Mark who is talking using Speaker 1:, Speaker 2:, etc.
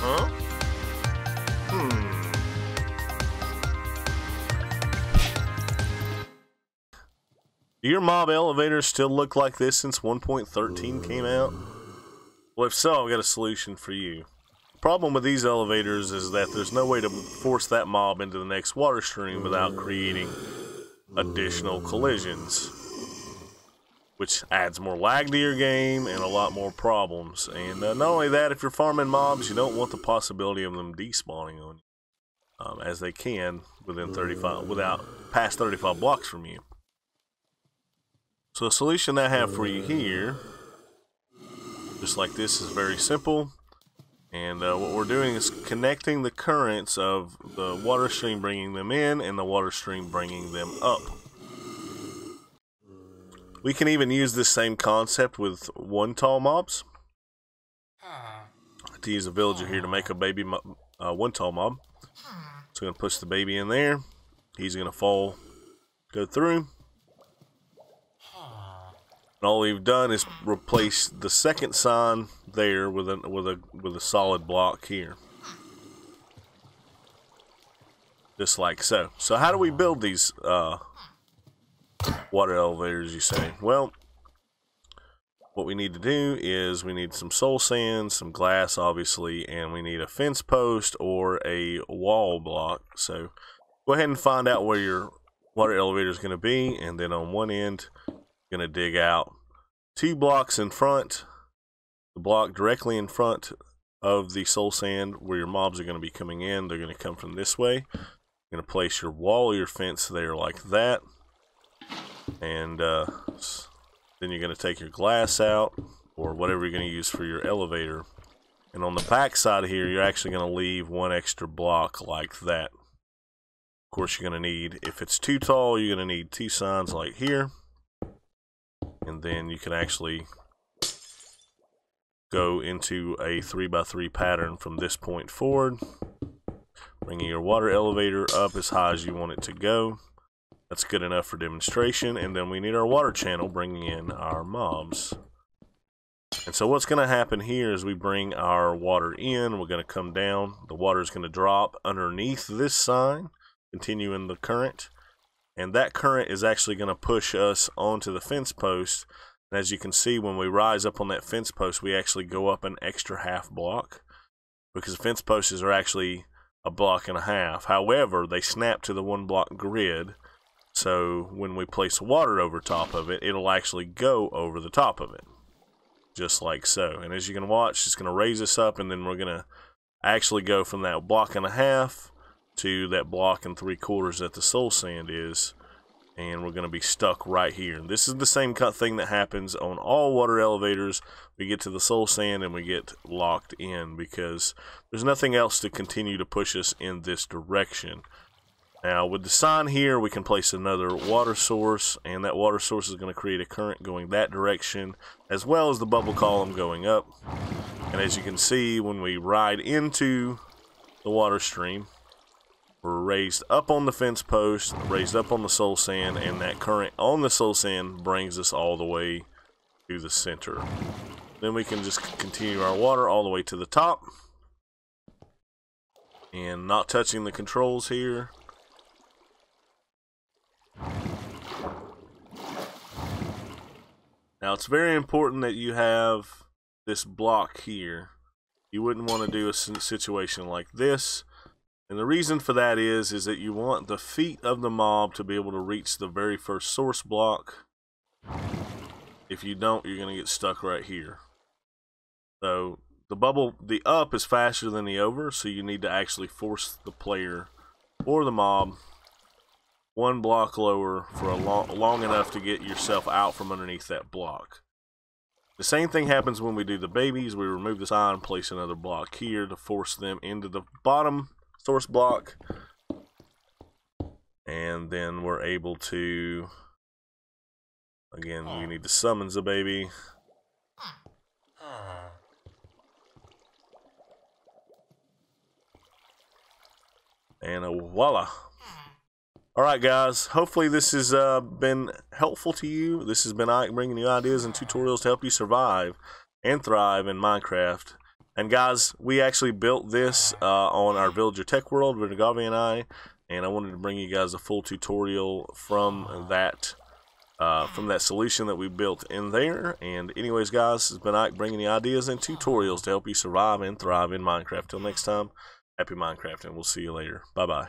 Speaker 1: Huh? Do your mob elevators still look like this since 1.13 came out? Well, if so, I've got a solution for you. The problem with these elevators is that there's no way to force that mob into the next water stream without creating additional collisions, which adds more lag to your game and a lot more problems. And not only that, if you're farming mobs, you don't want the possibility of them despawning on you, as they can within 35, past 35 blocks from you. So the solution I have for you here, just like this, is very simple. And what we're doing is connecting the currents of the water stream bringing them in and the water stream bringing them up. We can even use this same concept with one tall mobs. To use a villager here to make a baby one tall mob. So I'm going to push the baby in there. He's going to fall, go through. And all we've done is replace the second sign there with a solid block here, just like so. So how do we build these water elevators, you say? Well, what we need to do is we need some soul sand, some glass, obviously, and we need a fence post or a wall block. So go ahead and find out where your water elevator is going to be, and then on one end, going to dig out 2 blocks in front, the block directly in front of the soul sand where your mobs are going to be coming in. They're going to come from this way. You're going to place your wall, your fence there like that, and then you're going to take your glass out or whatever you're going to use for your elevator, and on the back side here you're actually going to leave 1 extra block like that. Of course, you're going to need, if it's too tall, you're going to need 2 signs like here. And then you can actually go into a 3x3 pattern from this point forward, bringing your water elevator up as high as you want it to go. That's good enough for demonstration. And then we need our water channel bringing in our mobs. And so what's going to happen here is we bring our water in, we're going to come down, the water is going to drop underneath this sign, continuing the current. And that current is actually going to push us onto the fence post. And as you can see, when we rise up on that fence post, we actually go up an extra half block, because the fence posts are actually a block and a half. However, they snap to the 1 block grid. So when we place water over top of it, it'll actually go over the top of it, just like so. And as you can watch, it's going to raise us up, and then we're going to actually go from that block and a half to that block and 3/4 that the soul sand is, and we're going to be stuck right here. And this is the same thing that happens on all water elevators. We get to the soul sand and we get locked in because there's nothing else to continue to push us in this direction. Now with the sign here, we can place another water source, and that water source is going to create a current going that direction, as well as the bubble column going up. And as you can see, when we ride into the water stream, we're raised up on the fence post, raised up on the soul sand, and that current on the soul sand brings us all the way to the center. Then we can just continue our water all the way to the top, and not touching the controls here. Now it's very important that you have this block here. You wouldn't want to do a situation like this. And the reason for that is that you want the feet of the mob to be able to reach the very first source block. If you don't, you're going to get stuck right here. So the up is faster than the over, so you need to actually force the player or the mob 1 block lower for long enough to get yourself out from underneath that block. The same thing happens when we do the babies. We remove the sign and place another block here to force them into the bottom source block, and then we're able to, again, we need to summon the baby, and voila. Alright guys, hopefully this has been helpful to you. This has been Ike bringing you ideas and tutorials to help you survive and thrive in Minecraft And guys, we actually built this on our Villager Tech World, Renagavi and I wanted to bring you guys a full tutorial from that solution that we built in there. And anyways, guys, this has been Ike bringing you ideas and tutorials to help you survive and thrive in Minecraft. Till next time, happy Minecraft, and we'll see you later. Bye-bye.